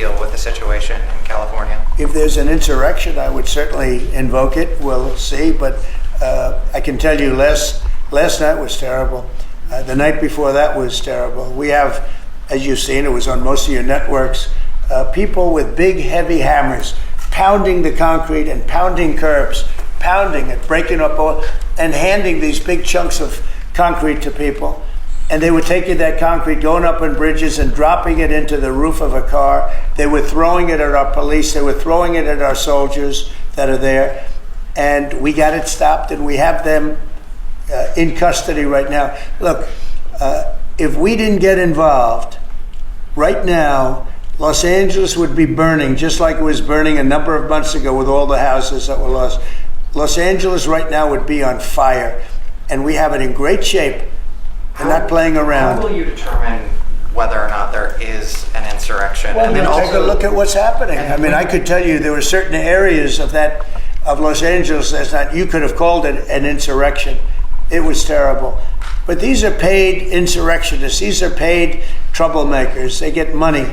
deal with the situation in California? If there's an insurrection, I would certainly invoke it. We'll see, but I can tell you last night was terrible. The night before that was terrible. We have, as you've seen, it was on most of your networks, people with big, heavy hammers pounding the concrete and pounding curbs, pounding it, breaking up all, and handing these big chunks of concrete to people. And they were taking that concrete, going up on bridges and dropping it into the roof of a car. They were throwing it at our police. They were throwing it at our soldiers that are there. And we got it stopped, and we have them in custody right now. Look, if we didn't get involved, right now, Los Angeles would be burning, just like it was burning a number of months ago with all the houses that were lost. Los Angeles right now would be on fire, and we have it in great shape. We're not playing around. How will you determine whether or not there is an insurrection? Well, and then take a look at what's happening. I mean, I could tell you there were certain areas of Los Angeles that you could have called it an insurrection. It was terrible. But these are paid insurrectionists. These are paid troublemakers. They get money.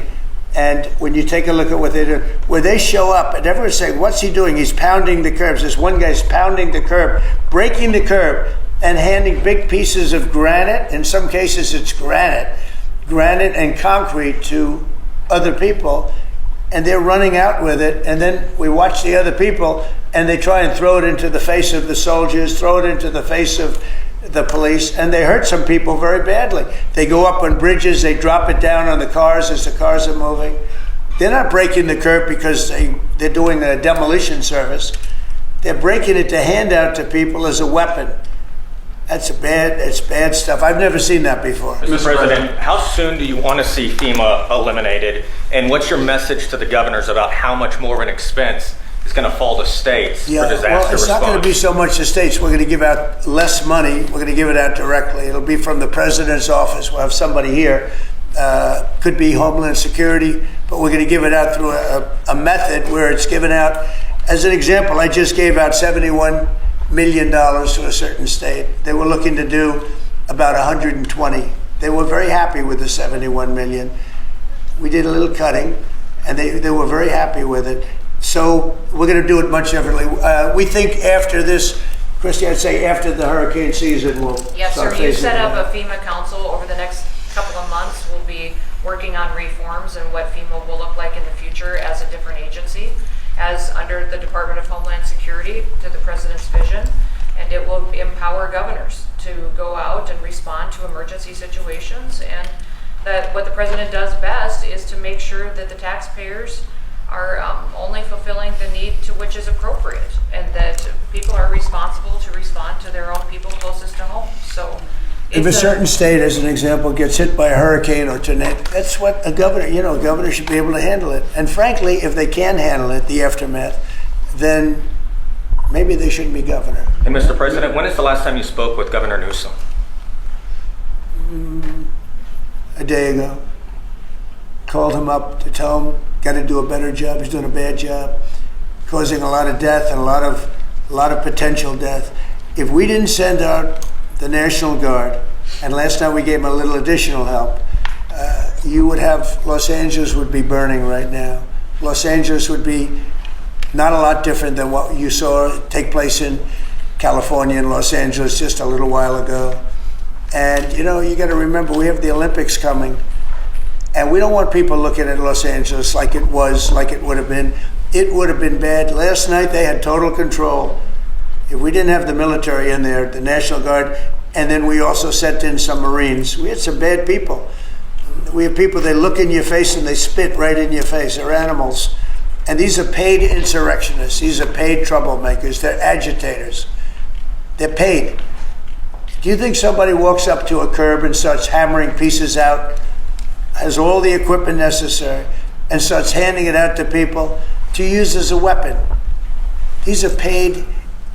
And when you take a look at what they do, where they show up and everyone's saying, what's he doing? He's pounding the curbs. This one guy's pounding the curb, breaking the curb, and handing big pieces of granite. In some cases, it's granite and concrete to other people. And they're running out with it. And then we watch the other people, and they try and throw it into the face of the soldiers, throw it into the face of the police, and they hurt some people very badly. They go up on bridges, they drop it down on the cars as the cars are moving. They're not breaking the curb because they're doing a demolition service. They're breaking it to hand out to people as a weapon. It's bad stuff. I've never seen that before. Mr. President, how soon do you want to see FEMA eliminated? And what's your message to the governors about how much more of an expense is going to fall to states for disaster response? Well, it's not going to be so much to states. We're going to give out less money. We're going to give it out directly. It'll be from the president's office. We'll have somebody here. Could be Homeland Security, but we're going to give it out through a method where it's given out. As an example, I just gave out $71 million to a certain state. They were looking to do about 120. They were very happy with the 71 million. We did a little cutting, and they were very happy with it. So we're going to do it much differently. We think after this, Christy, I'd say after the hurricane season, we'll Yes, start sir. You facing set up that. a FEMA council over the next couple of months. We'll be working on reforms and what FEMA will look like in the future as a different agency, as under the Department of Homeland Security to the President's vision. And it will empower governors to go out and respond to emergency situations. And that what the President does best is to make sure that the taxpayers are only fulfilling the need to which is appropriate, and that people are responsible to respond to their own people closest to home. So if a certain state, as an example, gets hit by a hurricane or tornado, that's what a governor should be able to handle it. And frankly, if they can handle it, the aftermath, then maybe they shouldn't be governor. And Mr. President, when is the last time you spoke with Governor Newsom? A day ago. Called him up to tell him, got to do a better job. He's doing a bad job, causing a lot of death and a lot of potential death. If we didn't send out the National Guard, and last night we gave him a little additional help, Los Angeles would be burning right now. Los Angeles would be not a lot different than what you saw take place in California and Los Angeles just a little while ago. And you got to remember, we have the Olympics coming. And we don't want people looking at Los Angeles like it would have been. It would have been bad. Last night they had total control. If we didn't have the military in there, the National Guard, and then we also sent in some Marines, we had some bad people. We have people, they look in your face and they spit right in your face. They're animals. And these are paid insurrectionists. These are paid troublemakers. They're agitators. They're paid. Do you think somebody walks up to a curb and starts hammering pieces out, has all the equipment necessary, and starts handing it out to people to use as a weapon? These are paid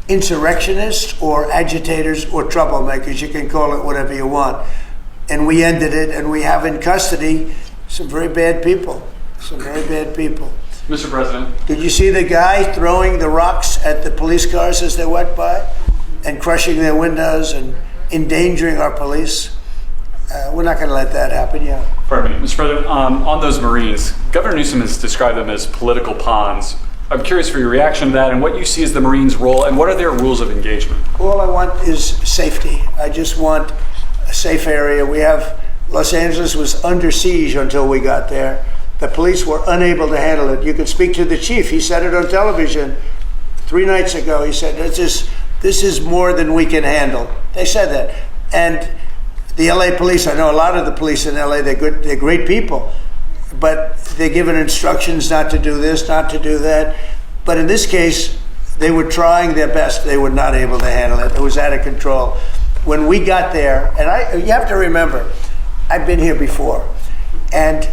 insurrectionists or agitators or troublemakers. You can call it whatever you want. And we ended it, and we have in custody some very bad people. Some very bad people. Mr. President. Did you see the guy throwing the rocks at the police cars as they went by and crushing their windows and endangering our police? We're not going to let that happen, yeah. Pardon me, Mr. President, on those Marines, Governor Newsom has described them as political pawns. I'm curious for your reaction to that and what you see as the Marines' role and what are their rules of engagement? All I want is safety. I just want a safe area. Los Angeles was under siege until we got there. The police were unable to handle it. You could speak to the chief. He said it on television 3 nights ago. He said, this is more than we can handle. They said that. And the LA police, I know a lot of the police in LA, they're great people, but they're given instructions not to do this, not to do that. But in this case, they were trying their best. They were not able to handle it. It was out of control. When we got there, and you have to remember, I've been here before, and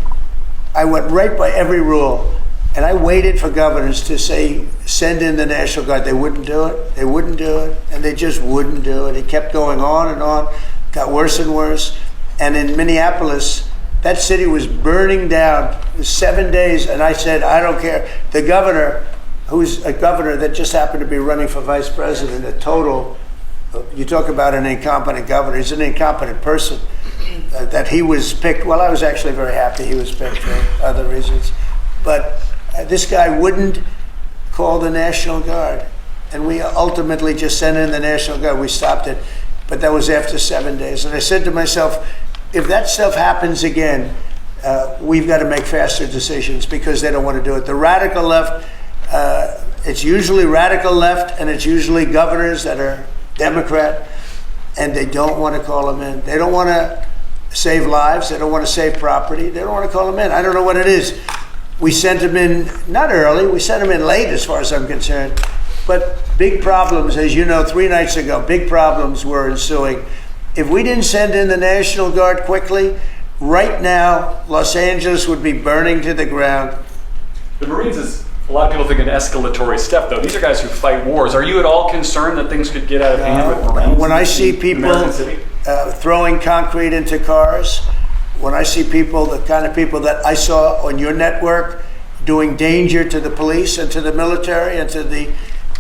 I went right by every rule, and I waited for governors to say, send in the National Guard. They wouldn't do it. They wouldn't do it, and they just wouldn't do it. It kept going on and on, got worse and worse. And in Minneapolis, that city was burning down. It was 7 days, and I said, I don't care. The governor, who's a governor that just happened to be running for vice president, a total, you talk about an incompetent governor, he's an incompetent person. That he was picked, well, I was actually very happy he was picked for other reasons. But this guy wouldn't call the National Guard. And we ultimately just sent in the National Guard. We stopped it. But that was after 7 days. And I said to myself, if that stuff happens again, we've got to make faster decisions because they don't want to do it. The radical left, it's usually radical left, and it's usually governors that are Democrat, and they don't want to call them in. They don't want to save lives. They don't want to save property. They don't want to call them in. I don't know what it is. We sent them in, not early, we sent them in late as far as I'm concerned. But big problems, as you know, 3 nights ago, big problems were ensuing. If we didn't send in the National Guard quickly, right now, Los Angeles would be burning to the ground. The Marines is, a lot of people think, an escalatory step, though. These are guys who fight wars. Are you at all concerned that things could get out of hand with Marines? When I see people throwing concrete into cars, when I see people, the kind of people that I saw on your network doing danger to the police and to the military and to the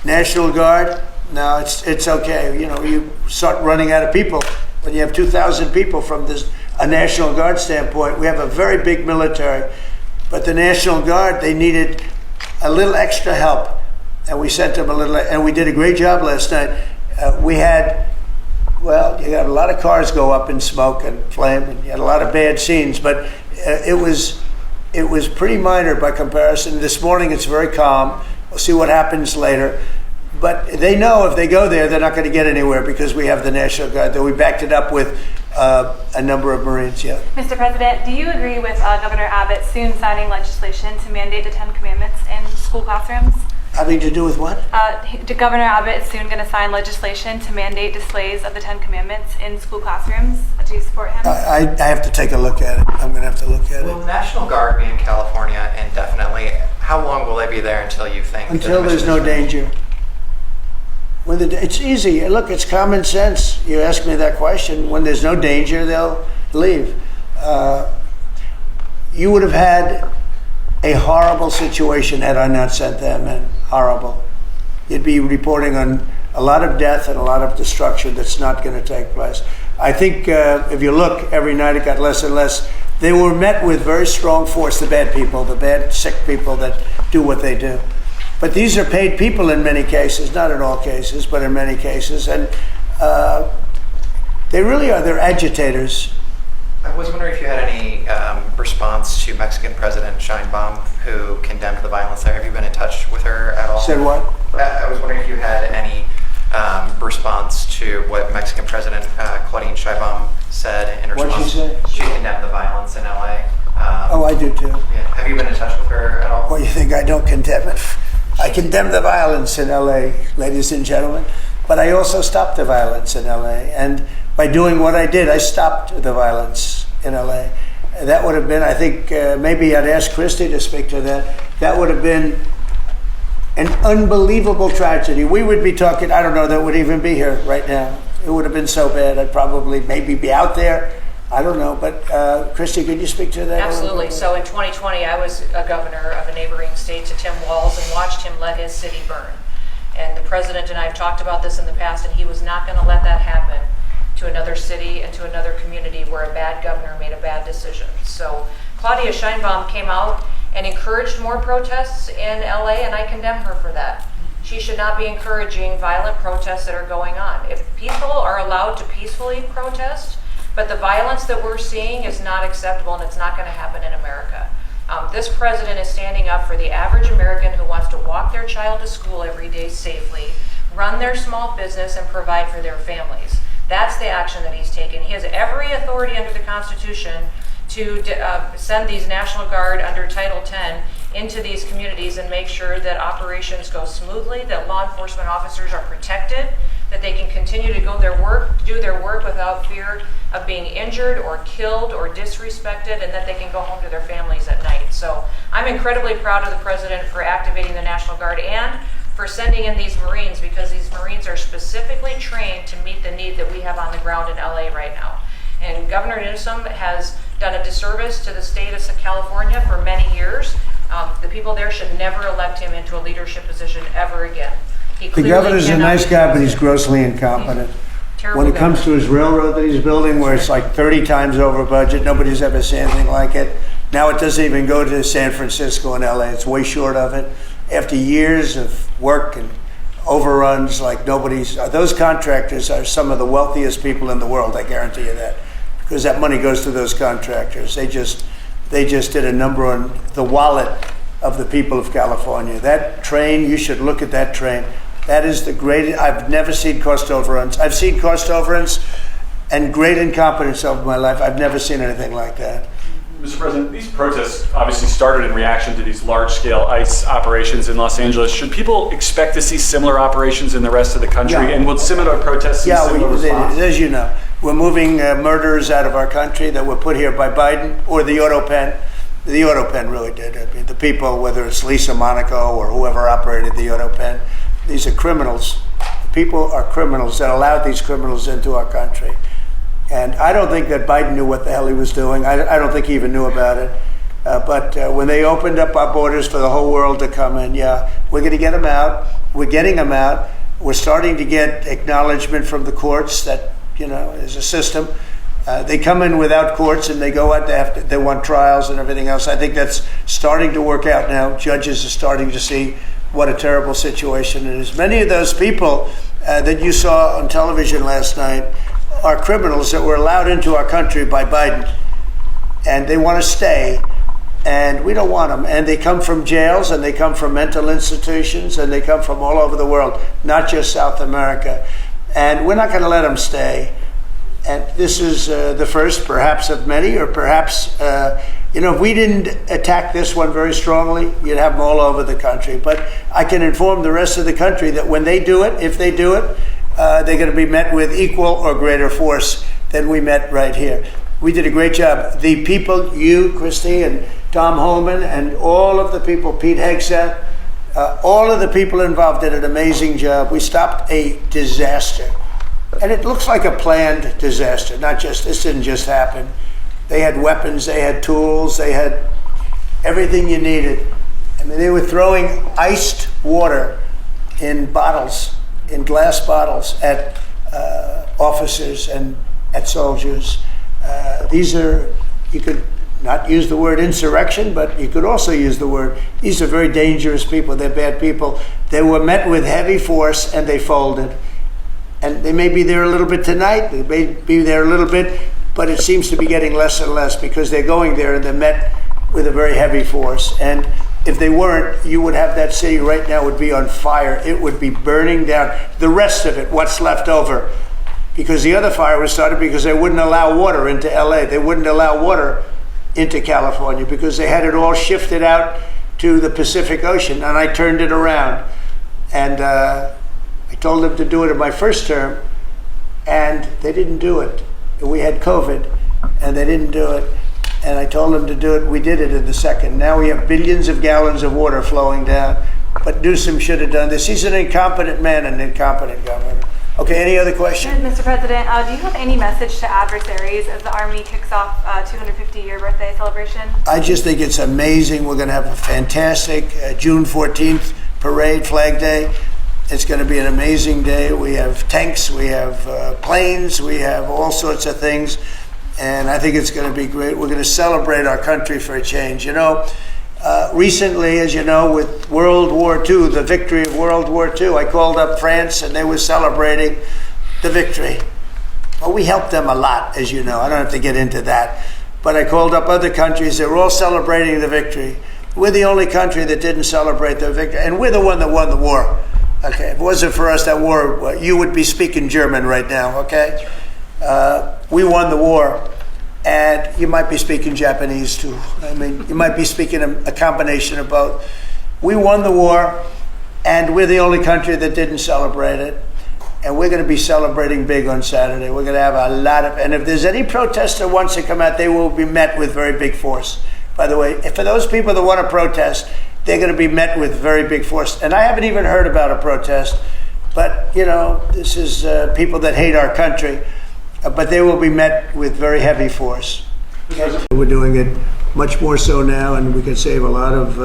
National Guard, no, it's okay. You know, you start running out of people when you have 2,000 people from a National Guard standpoint. We have a very big military, but the National Guard, they needed a little extra help, and we sent them a little, and we did a great job last night. We had, well, you had a lot of cars go up in smoke and flame, and you had a lot of bad scenes, but it was pretty minor by comparison. This morning it's very calm. We'll see what happens later. But they know if they go there, they're not going to get anywhere because we have the National Guard. Though we backed it up with a number of Marines, yeah. Mr. President, do you agree with Governor Abbott soon signing legislation to mandate the 10 Commandments in school classrooms? Having to do with what? Governor Abbott is soon going to sign legislation to mandate displays of the 10 Commandments in school classrooms. Do you support him? I have to take a look at it. I'm going to have to look at it. Will National Guard be in California indefinitely? How long will they be there until you think? Until there's no danger. It's easy. Look, it's common sense. You ask me that question. When there's no danger, they'll leave. You would have had a horrible situation had I not sent them in. Horrible. You'd be reporting on a lot of death and a lot of destruction that's not going to take place. I think if you look, every night it got less and less. They were met with very strong force, the bad people, the bad, sick people that do what they do. But these are paid people in many cases, not in all cases, but in many cases. And they really are, they're agitators. I was wondering if you had any response to Mexican President Sheinbaum, who condemned the violence there. Have you been in touch with her at all? Said what? I was wondering if you had any response to what Mexican President Claudine Sheinbaum said in response. What did she say? She condemned the violence in LA. Oh, I do too. Yeah. Have you been in touch with her at all? Well, you think I don't condemn it? I condemn the violence in LA, ladies and gentlemen, but I also stopped the violence in LA. And by doing what I did, I stopped the violence in LA. That would have been, I think, maybe I'd ask Christie to speak to that. That would have been an unbelievable tragedy. We would be talking, I don't know that would even be here right now. It would have been so bad. I'd probably maybe be out there. I don't know, but Christie, could you speak to that? Absolutely. So in 2020, I was a governor of a neighboring state to Tim Walz and watched him let his city burn. And the president and I have talked about this in the past, and he was not going to let that happen to another city and to another community where a bad governor made a bad decision. So Claudia Sheinbaum came out and encouraged more protests in LA, and I condemn her for that. She should not be encouraging violent protests that are going on. If people are allowed to peacefully protest, but the violence that we're seeing is not acceptable, and it's not going to happen in America. This president is standing up for the average American who wants to walk their child to school every day safely, run their small business, and provide for their families. That's the action that he's taken. He has every authority under the Constitution to send these National Guard under Title 10 into these communities and make sure that operations go smoothly, that law enforcement officers are protected, that they can continue to do their work without fear of being injured or killed or disrespected, and that they can go home to their families at night. So I'm incredibly proud of the president for activating the National Guard and for sending in these Marines, because these Marines are specifically trained to meet the need that we have on the ground in LA right now. And Governor Newsom has done a disservice to the state of California for many years. The people there should never elect him into a leadership position ever again. The governor's a nice guy, but he's grossly incompetent. Terrible When it comes to his railroad that he's building, where it's like 30 times over budget, nobody's ever seen anything like it. Now it doesn't even go to San Francisco and LA. It's way short of it. After years of work and overruns like nobody's, those contractors are some of the wealthiest people in the world, I guarantee you that. Because that money goes to those contractors. They just did a number on the wallet of the people of California. That train, you should look at that train. That is the greatest. I've never seen cost overruns. I've seen cost overruns and great incompetence over my life. I've never seen anything like that. Mr. President, these protests obviously started in reaction to these large-scale ICE operations in Los Angeles. Should people expect to see similar operations in the rest of the country? Yeah. And will similar protests see similar response? As you know, we're moving murderers out of our country that were put here by Biden or the auto pen. The auto pen really did. I mean, the people, whether it's Lisa Monaco or whoever operated the auto pen, these are criminals. People are criminals that allowed these criminals into our country. And I don't think that Biden knew what the hell he was doing. I don't think he even knew about it. But when they opened up our borders for the whole world to come in, yeah, we're going to get them out. We're getting them out. We're starting to get acknowledgement from the courts that, you know, there's a system. They come in without courts and they go out, they want trials and everything else. I think that's starting to work out now. Judges are starting to see what a terrible situation it is. Many of those people that you saw on television last night are criminals that were allowed into our country by Biden. And they want to stay, and we don't want them. And they come from jails, and they come from mental institutions, and they come from all over the world, not just South America. And we're not going to let them stay. And this is the first, perhaps, of many, or perhaps, if we didn't attack this one very strongly, you'd have them all over the country. But I can inform the rest of the country that when they do it, if they do it, they're going to be met with equal or greater force than we met right here. We did a great job. The people, you, Christy, and Tom Holman, and all of the people, Pete Hegseth, all of the people involved did an amazing job. We stopped a disaster. And it looks like a planned disaster, this didn't just happen. They had weapons, they had tools, they had everything you needed. I mean, they were throwing iced water in bottles, in glass bottles, at officers and at soldiers. These are, you could not use the word insurrection, but you could also use the word, these are very dangerous people, they're bad people. They were met with heavy force and they folded. And they may be there a little bit tonight, they may be there a little bit, but it seems to be getting less and less because they're going there and they're met with a very heavy force. And if they weren't, you would have that city right now would be on fire. It would be burning down. The rest of it, what's left over, because the other fire was started because they wouldn't allow water into LA. They wouldn't allow water into California because they had it all shifted out to the Pacific Ocean, and I turned it around. And I told them to do it in my first term, and they didn't do it. We had COVID, and they didn't do it. And I told them to do it. We did it in the second. Now we have billions of gallons of water flowing down. But Newsom should have done this. He's an incompetent man, an incompetent governor. Okay, any other question? Mr. President, do you have any message to adversaries as the Army kicks off 250-year birthday celebration? I just think it's amazing. We're going to have a fantastic June 14th parade, Flag Day. It's going to be an amazing day. We have tanks, we have planes, we have all sorts of things. And I think it's going to be great. We're going to celebrate our country for a change. You know, recently, as you know, with World War II, the victory of World War II, I called up France and they were celebrating the victory. Well, we helped them a lot, as you know. I don't have to get into that. But I called up other countries. They were all celebrating the victory. We're the only country that didn't celebrate the victory. And we're the one that won the war. Okay, if it wasn't for us, that war, you would be speaking German right now, okay? We won the war, and you might be speaking Japanese too. I mean, you might be speaking a combination of both. We won the war, and we're the only country that didn't celebrate it. And we're going to be celebrating big on Saturday. We're going to have a lot of, and if there's any protester who wants to come out, they will be met with very big force. By the way, for those people that want to protest, they're going to be met with very big force. And I haven't even heard about a protest, but you know, this is people that hate our country. But they will be met with very heavy force. Okay? We're doing it much more so now, and we can save a lot of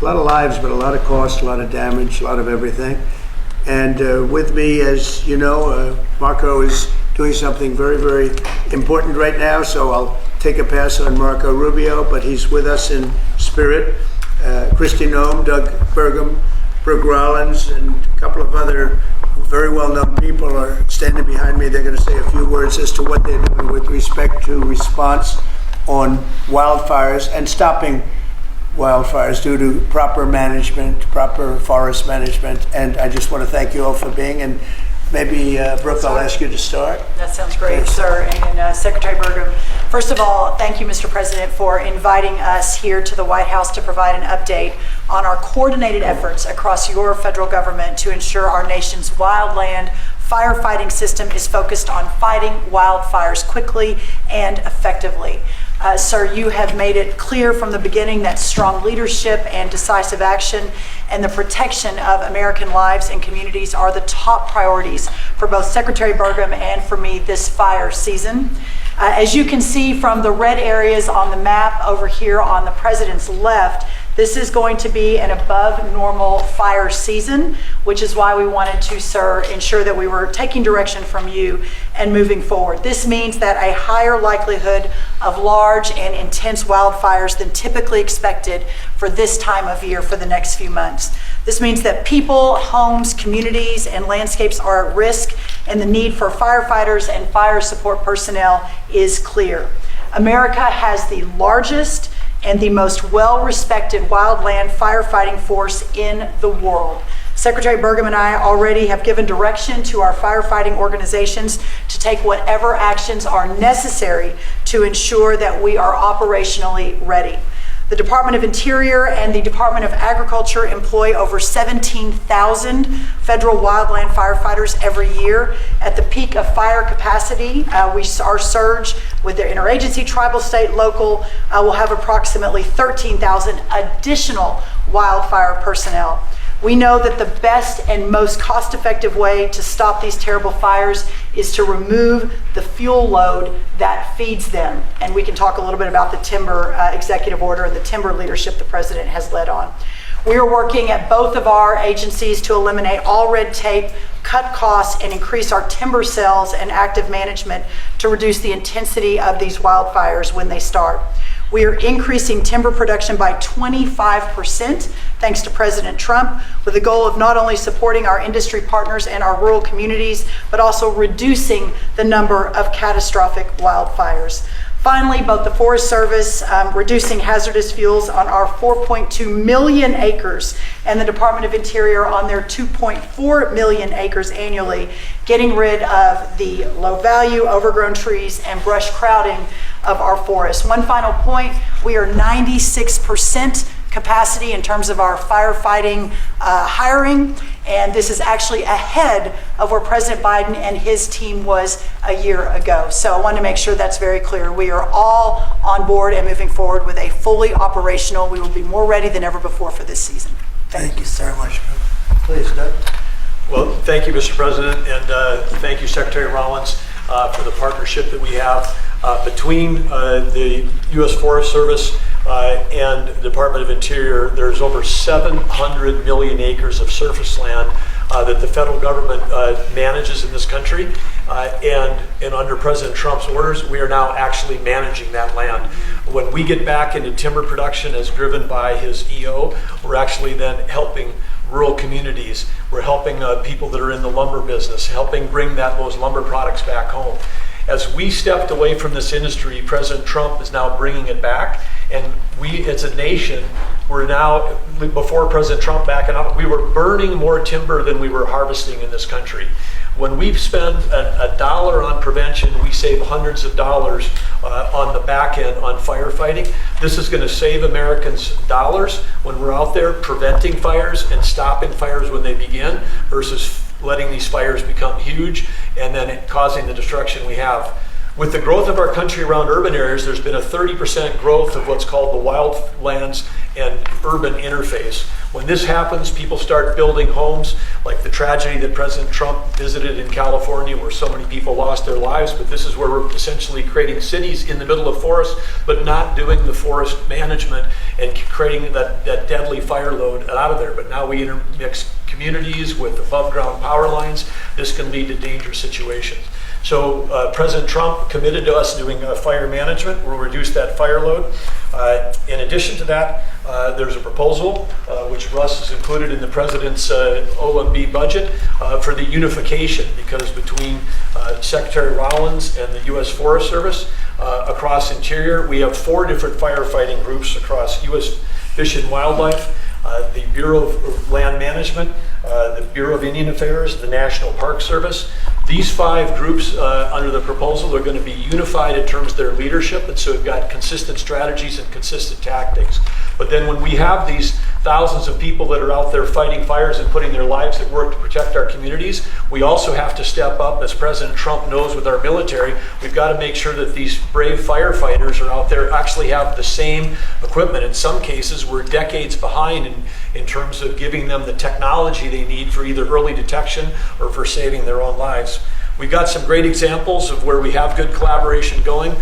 lives, but a lot of cost, a lot of damage, a lot of everything. And with me, as you know, Marco is doing something very, very important right now, so I'll take a pass on Marco Rubio, but he's with us in spirit. Kristi Noem, Doug Burgum, Brooke Rollins, and a couple of other very well-known people are standing behind me. They're going to say a few words as to what they're doing with respect to response on wildfires and stopping wildfires due to proper management, proper forest management. And I just want to thank you all for being, and maybe Brooke, I'll ask you to start. That sounds great, sir. And Secretary Burgum, first of all, thank you, Mr. President, for inviting us here to the White House to provide an update on our coordinated efforts across your federal government to ensure our nation's wildland firefighting system is focused on fighting wildfires quickly and effectively. Sir, you have made it clear from the beginning that strong leadership and decisive action and the protection of American lives and communities are the top priorities for both Secretary Burgum and for me this fire season. As you can see from the red areas on the map over here on the President's left, this is going to be an above normal fire season, which is why we wanted to, sir, ensure that we were taking direction from you and moving forward. This means that a higher likelihood of large and intense wildfires than typically expected for this time of year for the next few months. This means that people, homes, communities, and landscapes are at risk, and the need for firefighters and fire support personnel is clear. America has the largest and the most well-respected wildland firefighting force in the world. Secretary Burgum and I already have given direction to our firefighting organizations to take whatever actions are necessary to ensure that we are operationally ready. The Department of Interior and the Department of Agriculture employ over 17,000 federal wildland firefighters every year. At the peak of fire capacity, our surge with their interagency, tribal, state, local, will have approximately 13,000 additional wildfire personnel. We know that the best and most cost-effective way to stop these terrible fires is to remove the fuel load that feeds them. And we can talk a little bit about the timber executive order and the timber leadership the President has led on. We are working at both of our agencies to eliminate all red tape, cut costs, and increase our timber sales and active management to reduce the intensity of these wildfires when they start. We are increasing timber production by 25%, thanks to President Trump, with the goal of not only supporting our industry partners and our rural communities, but also reducing the number of catastrophic wildfires. Finally, both the Forest Service reducing hazardous fuels on our 4.2 million acres and the Department of Interior on their 2.4 million acres annually, getting rid of the low value, overgrown trees, and brush crowding of our forests. One final point, we are 96% capacity in terms of our firefighting hiring, and this is actually ahead of where President Biden and his team was a year ago. So I want to make sure that's very clear. We are all on board and moving forward with a fully operational, we will be more ready than ever before for this season. Thank you, sir. Very much. Please, Doug. Well, thank you, Mr. President, and thank you, Secretary Rollins, for the partnership that we have between the U.S. Forest Service and the Department of Interior. There's over 700 million acres of surface land that the federal government manages in this country. And under President Trump's orders, we are now actually managing that land. When we get back into timber production as driven by his EO, we're actually then helping rural communities. We're helping people that are in the lumber business, helping bring those lumber products back home. As we stepped away from this industry, President Trump is now bringing it back. And we, as a nation, we're now, before President Trump backing up, we were burning more timber than we were harvesting in this country. When we spend a dollar on prevention, we save hundreds of dollars on the back end on firefighting. This is going to save Americans dollars when we're out there preventing fires and stopping fires when they begin versus letting these fires become huge and then causing the destruction we have. With the growth of our country around urban areas, there's been a 30% growth of what's called the wildlands and urban interface. When this happens, people start building homes, like the tragedy that President Trump visited in California where so many people lost their lives, but this is where we're essentially creating cities in the middle of forests, but not doing the forest management and creating that deadly fire load out of there. But now we intermix communities with above ground power lines. This can lead to dangerous situations. So President Trump committed to us doing fire management. We'll reduce that fire load. In addition to that, there's a proposal, which Russ has included in the President's OMB budget for the unification, because between Secretary Rollins and the U.S. Forest Service across Interior, we have 4 different firefighting groups across U.S. Fish and Wildlife, the Bureau of Land Management, the Bureau of Indian Affairs, the National Park Service. These 5 groups under the proposal are going to be unified in terms of their leadership, and so we've got consistent strategies and consistent tactics. But then when we have these thousands of people that are out there fighting fires and putting their lives at work to protect our communities, we also have to step up, as President Trump knows with our military. We've got to make sure that these brave firefighters are out there actually have the same equipment. In some cases, we're decades behind in terms of giving them the technology they need for either early detection or for saving their own lives. We've got some great examples of where we have good collaboration going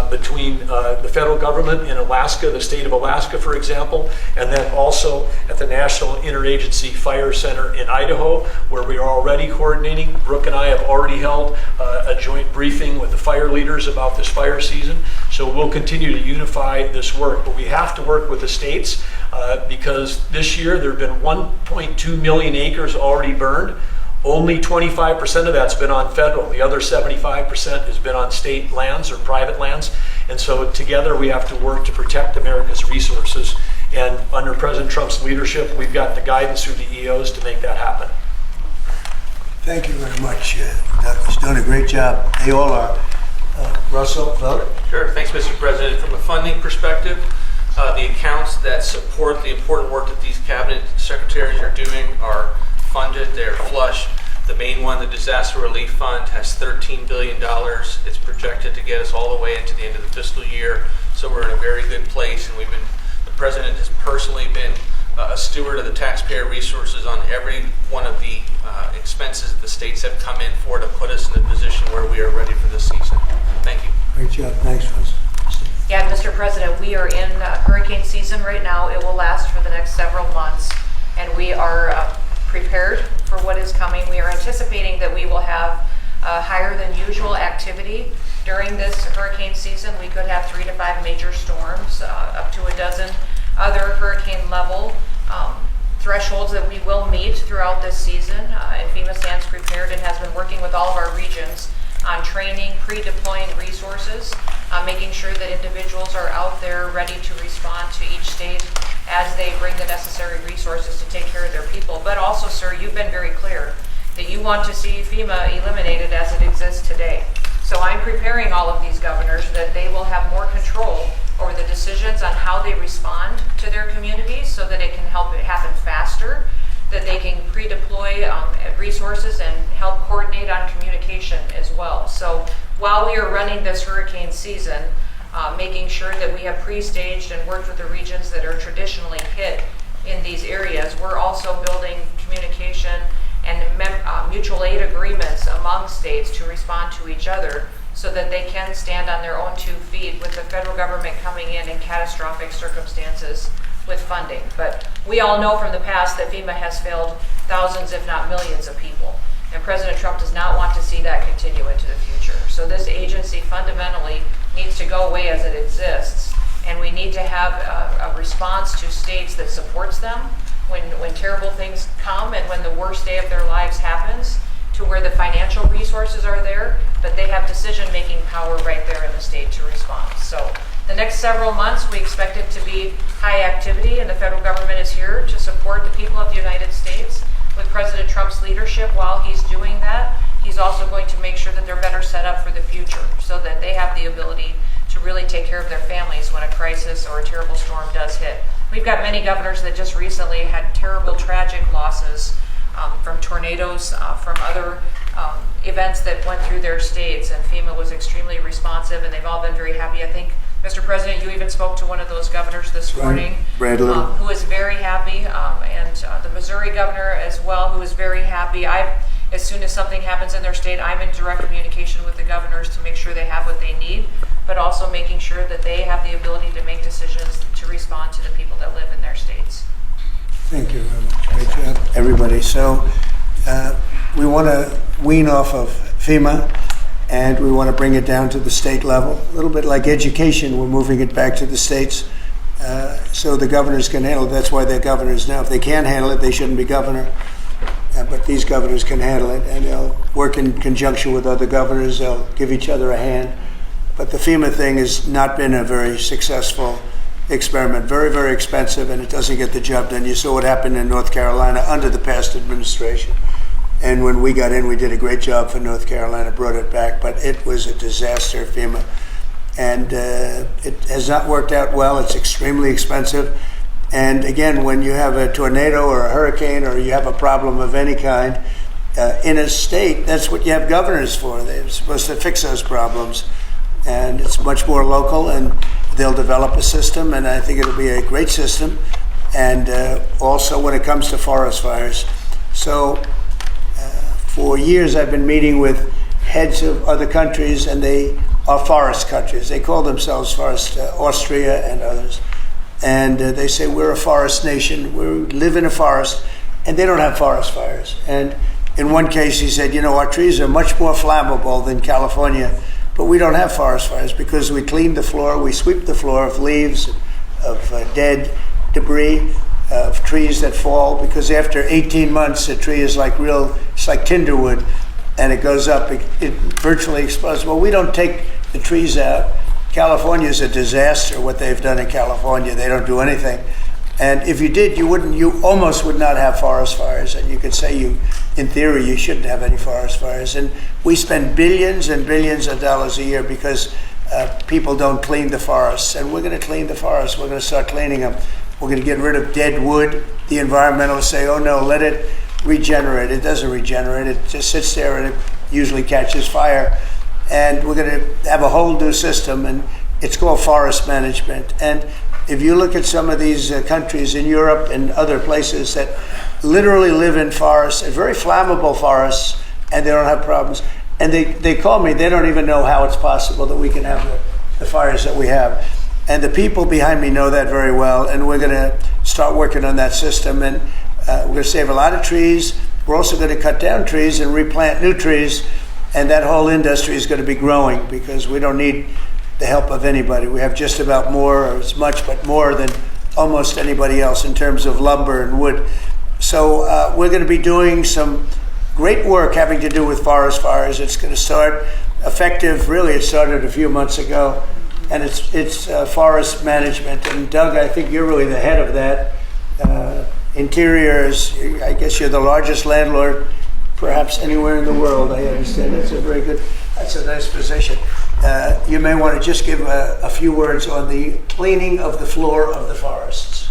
between the federal government in Alaska, the state of Alaska, for example, and then also at the National Interagency Fire Center in Idaho, where we are already coordinating. Brooke and I have already held a joint briefing with the fire leaders about this fire season. So we'll continue to unify this work, but we have to work with the states because this year there have been 1.2 million acres already burned. Only 25% of that's been on federal. The other 75% has been on state lands or private lands. And so together we have to work to protect America's resources. And under President Trump's leadership, we've got the guidance through the EOs to make that happen. Thank you very much. Douglas, doing a great job. They all are. Russell, vote. Sure. Thanks, Mr. President. From a funding perspective, the accounts that support the important work that these cabinet secretaries are doing are funded, they're flush. The main one, the Disaster Relief Fund, has $13 billion. It's projected to get us all the way into the end of the fiscal year. So we're in a very good place, and the President has personally been a steward of the taxpayer resources on every one of the expenses that the states have come in for to put us in a position where we are ready for this season. Thank you. Great job. Thanks, Russell. Yeah, Mr. President, we are in hurricane season right now. It will last for the next several months, and we are prepared for what is coming. We are anticipating that we will have higher than usual activity during this hurricane season. We could have 3 to 5 major storms, up to a dozen other hurricane level thresholds that we will meet throughout this season. And FEMA stands prepared and has been working with all of our regions on training, pre-deploying resources, making sure that individuals are out there ready to respond to each state as they bring the necessary resources to take care of their people. But also, sir, you've been very clear that you want to see FEMA eliminated as it exists today. So I'm preparing all of these governors that they will have more control over the decisions on how they respond to their communities so that it can help it happen faster, that they can pre-deploy resources and help coordinate on communication as well. So while we are running this hurricane season, making sure that we have pre-staged and worked with the regions that are traditionally hit in these areas, we're also building communication and mutual aid agreements among states to respond to each other so that they can stand on their own 2 feet with the federal government coming in catastrophic circumstances with funding. But we all know from the past that FEMA has failed thousands, if not millions of people. And President Trump does not want to see that continue into the future. So this agency fundamentally needs to go away as it exists. And we need to have a response to states that supports them when terrible things come and when the worst day of their lives happens, to where the financial resources are there, but they have decision-making power right there in the state to respond. So the next several months, we expect it to be high activity, and the federal government is here to support the people of the United States. With President Trump's leadership, while he's doing that, he's also going to make sure that they're better set up for the future so that they have the ability to really take care of their families when a crisis or a terrible storm does hit. We've got many governors that just recently had terrible, tragic losses from tornadoes, from other events that went through their states, and FEMA was extremely responsive, and they've all been very happy. I think, Mr. President, you even spoke to one of those governors this morning, who is very happy, and the Missouri governor as well, who is very happy. As soon as something happens in their state, I'm in direct communication with the governors to make sure they have what they need, but also making sure that they have the ability to make decisions to respond to the people that live in their states. Thank you very much. Great job, everybody. So we want to wean off of FEMA, and we want to bring it down to the state level. A little bit like education, we're moving it back to the states so the governors can handle it. That's why they're governors now. If they can't handle it, they shouldn't be governor. But these governors can handle it, and they'll work in conjunction with other governors. They'll give each other a hand. But the FEMA thing has not been a very successful experiment. Very, very expensive, and it doesn't get the job done. You saw what happened in North Carolina under the past administration. And when we got in, we did a great job for North Carolina, brought it back, but it was a disaster, FEMA. And it has not worked out well. It's extremely expensive. And again, when you have a tornado or a hurricane or you have a problem of any kind, in a state, that's what you have governors for. They're supposed to fix those problems. And it's much more local, and they'll develop a system, and I think it'll be a great system. And also when it comes to forest fires. So for years I've been meeting with heads of other countries, and they are forest countries. They call themselves forest, Austria and others. And they say, we're a forest nation, we live in a forest, and they don't have forest fires. And in one case he said, you know, our trees are much more flammable than California, but we don't have forest fires because we clean the floor, we sweep the floor of leaves, of dead debris, of trees that fall, because after 18 months a tree is like it's like tinder wood, and it goes up, it virtually explodes. Well, we don't take the trees out. California is a disaster, what they've done in California. They don't do anything. And if you did, you almost would not have forest fires. And you could say in theory, you shouldn't have any forest fires. And we spend billions and billions of dollars a year because people don't clean the forests. And we're going to clean the forests. We're going to start cleaning them. We're going to get rid of dead wood. The environmentalists say, oh no, let it regenerate. It doesn't regenerate. It just sits there and it usually catches fire. And we're going to have a whole new system, and it's called forest management. And if you look at some of these countries in Europe and other places that literally live in forests, very flammable forests, and they don't have problems. And they call me, they don't even know how it's possible that we can have the fires that we have. And the people behind me know that very well, and we're going to start working on that system. And we're going to save a lot of trees. We're also going to cut down trees and replant new trees. And that whole industry is going to be growing because we don't need the help of anybody. We have just about more, or as much, but more than almost anybody else in terms of lumber and wood. So we're going to be doing some great work having to do with forest fires. It's going to start effective, really it started a few months ago, and it's forest management. And Doug, I think you're really the head of that. Interior is, I guess you're the largest landlord perhaps anywhere in the world, I understand. That's a nice position. You may want to just give a few words on the cleaning of the floor of the forests.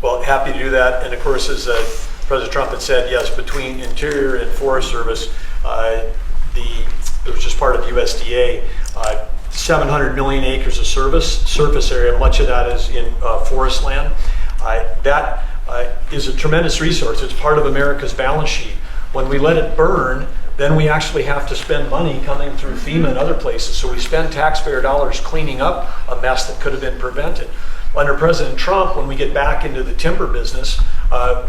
Well, happy to do that. And of course, as President Trump had said, yes, between Interior and Forest Service, it was just part of the USDA, 700 million acres of surface area, much of that is in forest land. That is a tremendous resource. It's part of America's balance sheet. When we let it burn, then we actually have to spend money coming through FEMA and other places. So we spend taxpayer dollars cleaning up a mess that could have been prevented. Under President Trump, when we get back into the timber business,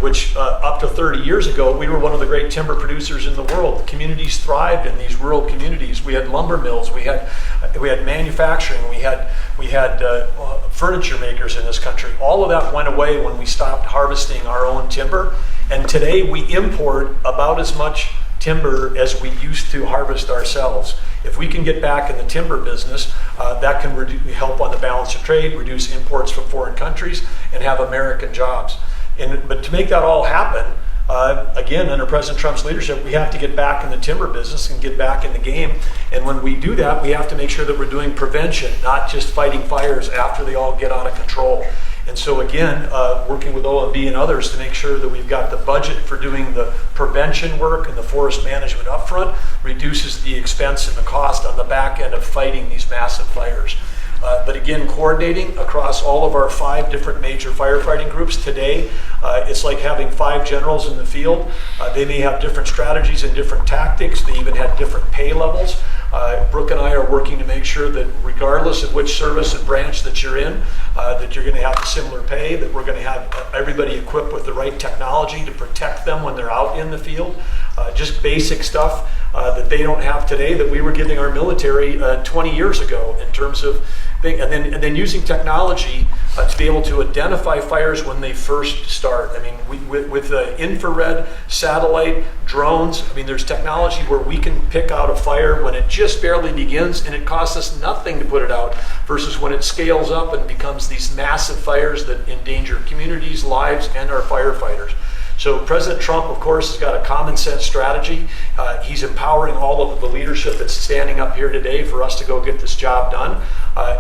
which up to 30 years ago, we were one of the great timber producers in the world. The communities thrived in these rural communities. We had lumber mills, we had manufacturing, we had furniture makers in this country. All of that went away when we stopped harvesting our own timber. And today we import about as much timber as we used to harvest ourselves. If we can get back in the timber business, that can help on the balance of trade, reduce imports from foreign countries, and have American jobs. But to make that all happen, again, under President Trump's leadership, we have to get back in the timber business and get back in the game. And when we do that, we have to make sure that we're doing prevention, not just fighting fires after they all get out of control. And so again, working with OMB and others to make sure that we've got the budget for doing the prevention work and the forest management upfront reduces the expense and the cost on the back end of fighting these massive fires. But again, coordinating across all of our 5 different major firefighting groups today, it's like having 5 generals in the field. They may have different strategies and different tactics. They even have different pay levels. Brooke and I are working to make sure that regardless of which service and branch that you're in, that you're going to have a similar pay, that we're going to have everybody equipped with the right technology to protect them when they're out in the field. Just basic stuff that they don't have today that we were giving our military 20 years ago in terms of and then using technology to be able to identify fires when they first start. I mean, with infrared, satellite, drones, I mean, there's technology where we can pick out a fire when it just barely begins and it costs us nothing to put it out versus when it scales up and becomes these massive fires that endanger communities, lives, and our firefighters. So President Trump, of course, has got a common sense strategy. He's empowering all of the leadership that's standing up here today for us to go get this job done.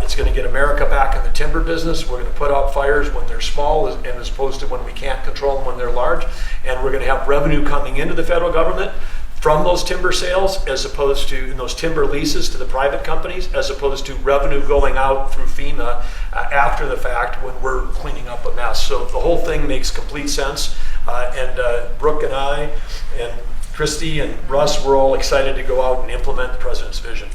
It's going to get America back in the timber business. We're going to put out fires when they're small and as opposed to when we can't control them when they're large. And we're going to have revenue coming into the federal government from those timber sales as opposed to in those timber leases to the private companies as opposed to revenue going out through FEMA after the fact when we're cleaning up a mess. So the whole thing makes complete sense. And Brooke and I and Christy and Russ, we're all excited to go out and implement the president's vision.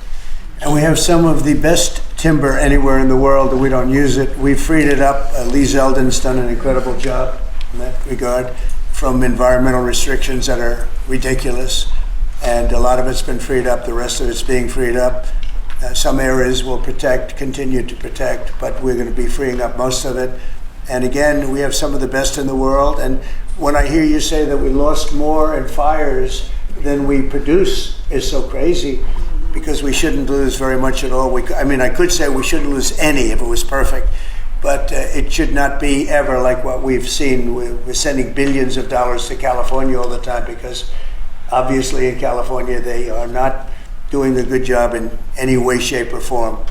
And we have some of the best timber anywhere in the world, and we don't use it. We've freed it up. Lee Zeldin's done an incredible job in that regard from environmental restrictions that are ridiculous. And a lot of it's been freed up. The rest of it's being freed up. Some areas will continue to protect, but we're going to be freeing up most of it. And again, we have some of the best in the world. And when I hear you say that we lost more in fires than we produce is so crazy, because we shouldn't lose very much at all. I could say we shouldn't lose any if it was perfect, but it should not be ever like what we've seen. We're sending billions of dollars to California all the time because obviously in California they are not doing a good job in any way, shape, or form,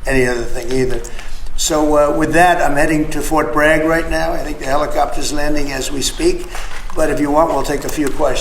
any other thing either. So with that, I'm heading to Fort Bragg right now. I think the helicopter's landing as we speak. But if you want, we'll take a few questions.